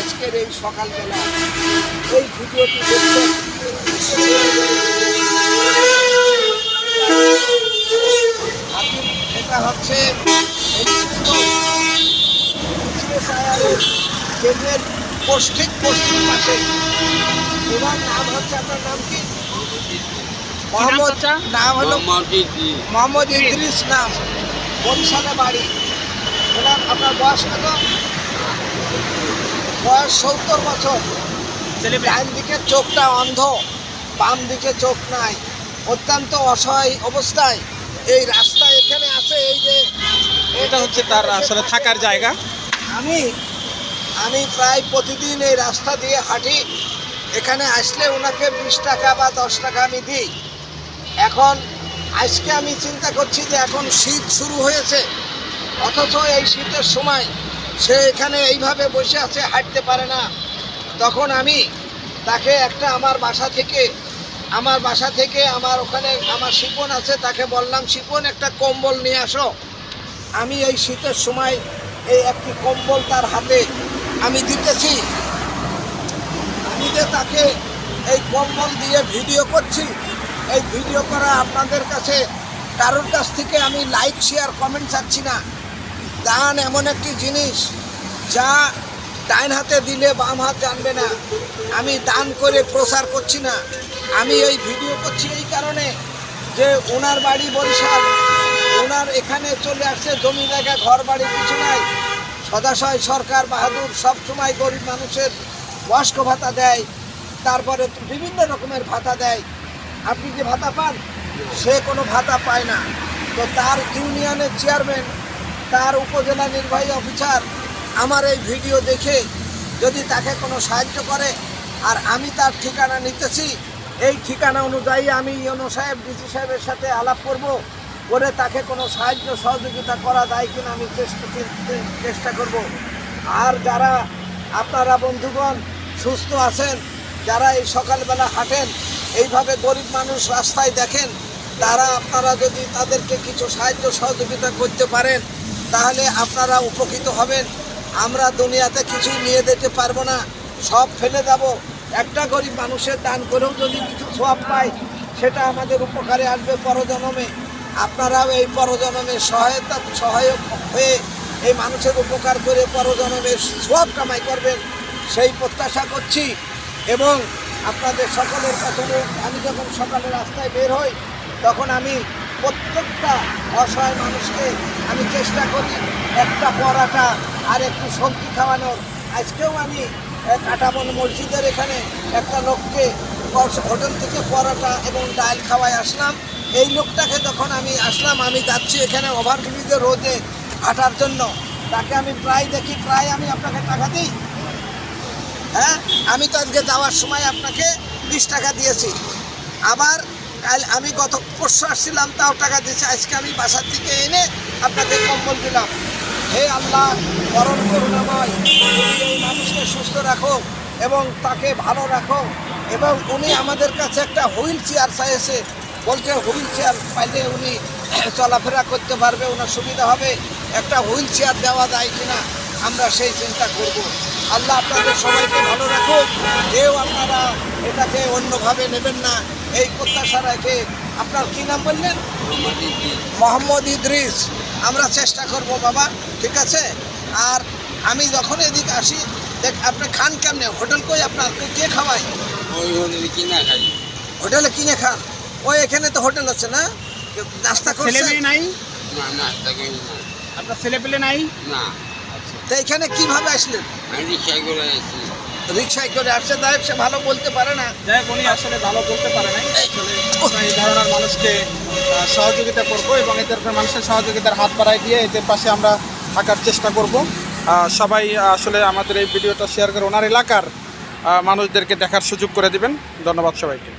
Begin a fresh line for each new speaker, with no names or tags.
আজকের এই সকালবেলা এই ভিডিওটি দেখছেন, এটা হচ্ছে পশ্চিম পাশে। এবার নাম হচ্ছে, আপনার নাম কি? নাম হলো মোহাম্মদ ইদ্রিস, নাম বরিশালে বাড়ি। এবার আপনার বয়স কত? বয়স 70 বছর। ডান দিকে চোখটা অন্ধ, বাম দিকে চোখ নাই, অত্যন্ত অসহায় অবস্থায় এই রাস্তা এখানে আছে। এই যে
এটা হচ্ছে তার আসলে থাকার জায়গা।
আমি প্রায় প্রতিদিন এই রাস্তা দিয়ে হাঁটি। এখানে আসলে ওনাকে 20 টাকা বা 10 টাকা আমি দিই। এখন আজকে আমি চিন্তা করছি যে এখন শীত শুরু হয়েছে, অথচ এই শীতের সময় সে এখানে এইভাবে বসে আছে, হাঁটতে পারে না। তখন আমি তাকে একটা আমার বাসা থেকে আমার ওখানে আমার শিপন আছে, তাকে বললাম, শিপন একটা কম্বল নিয়ে আসো। আমি এই শীতের সময় এই একটি কম্বল তার হাতে আমি দিতেছি। আমি যে তাকে এই কম্বল দিয়ে ভিডিও করছি, এই ভিডিও করা আপনাদের কাছে কারোর কাছ থেকে আমি লাইক শেয়ার কমেন্ট চাচ্ছি না। দান এমন একটি জিনিস যা ডাইন হাতে দিলে বাম হাত জানবে না। আমি দান করে প্রচার করছি না, আমি এই ভিডিও করছি এই কারণে যে ওনার বাড়ি বরিশাল, ওনার এখানে চলে আসছে, জমি জায়গা ঘর বাড়ি কিছু নাই। সদাশয় সরকার বাহাদুর সবসময় গরিব মানুষের বয়স্ক ভাতা দেয়, তারপরে বিভিন্ন রকমের ভাতা দেয়। আপনি যে ভাতা পান, সে কোনো ভাতা পায় না। তো তার ইউনিয়নের চেয়ারম্যান, তার উপজেলা নির্বাহী অফিসার আমার এই ভিডিও দেখে যদি তাকে কোনো সাহায্য করে, আর আমি তার ঠিকানা নিতেছি, এই ঠিকানা অনুযায়ী আমি ইউনো সাহেব, ডিসি সাহেবের সাথে আলাপ করব, করে তাকে কোনো সাহায্য সহযোগিতা করা যায় কিনা আমি চেষ্টা করব। আর যারা আপনারা বন্ধুগণ সুস্থ আছেন, যারা এই সকালবেলা হাঁটেন, এইভাবে গরিব মানুষ রাস্তায় দেখেন, তারা আপনারা যদি তাদেরকে কিছু সাহায্য সহযোগিতা করতে পারেন, তাহলে আপনারা উপকৃত হবেন। আমরা দুনিয়াতে কিছুই নিয়ে যেতে পারবো না, সব ফেলে যাব। একটা গরিব মানুষের দান করেও যদি কিছু সওয়াব পাই, সেটা আমাদের উপকারে আসবে পরজন্মে। আপনারাও এই পরজন্মে সহায়ক হয়ে এই মানুষের উপকার করে পরজন্মে সওয়াব কামাই করবেন, সেই প্রত্যাশা করছি। এবং আপনাদের সকলের প্রথমে আমি যখন সকালে রাস্তায় বের হই, তখন আমি প্রত্যেকটা অসহায় মানুষকে আমি চেষ্টা করি একটা পরাটা আর একটু সবজি খাওয়ানোর। আজকেও আমি কাটাবন মসজিদের এখানে একটা লোককে হোটেল থেকে পরোটা এবং ডাল খাওয়াই আসলাম। এই লোকটাকে যখন আমি আসলাম, আমি যাচ্ছি এখানে ওভারব্রিজে রোদে হাঁটার জন্য, তাকে আমি প্রায় দেখি, প্রায় আমি আপনাকে টাকা দিই। হ্যাঁ, আমি তো আজকে যাওয়ার সময় আপনাকে 20 টাকা দিয়েছি। আবার কাল আমি গত পরশু আসছিলাম, তাও টাকা দিয়েছি। আজকে আমি বাসার থেকে এনে আপনাকে কম্বল দিলাম। হে আল্লাহ, পরম করুণাময়, এই মানুষকে সুস্থ রাখো এবং তাকে ভালো রাখো। এবং উনি আমাদের কাছে একটা হুইল চেয়ার চাইছে, বলছে হুইল চেয়ার পাইলে উনি চলাফেরা করতে পারবে, ওনার সুবিধা হবে। একটা হুইল চেয়ার দেওয়া যায় কিনা আমরা সেই চিন্তা করব। আল্লাহ আপনাদের সবাইকে ভালো রাখুক। কেউ আপনারা এটাকে অন্যভাবে নেবেন না, এই প্রত্যাশা রেখে। আপনার কি নাম বললেন? মোহাম্মদ ইদ্রিস। আমরা চেষ্টা করব বাবা, ঠিক আছে? আর আমি যখন এদিকে আসি, দেখ আপনি খান কেমনে? হোটেল কই আপনার? কে খাওয়াই? হোটেলে কিনে খান? ওই এখানে তো হোটেল আছে না? নাস্তা করছেন?
আপনার ছেলে পেলে নাই?
না। তো এখানে কিভাবে আসলেন? রিক্সায় করে আসছে। যাই হোক, সে ভালো বলতে পারে না,
যাই হোক উনি আসলে ভালো বলতে পারে নাই। এই ধরনের মানুষকে সহযোগিতা করব এবং এদের মানুষের সহযোগিতার হাত বাড়ায় দিয়ে এদের পাশে আমরা থাকার চেষ্টা করব। সবাই আসলে আমাদের এই ভিডিওটা শেয়ার করে ওনার এলাকার মানুষদেরকে দেখার সুযোগ করে দিবেন। ধন্যবাদ সবাইকে।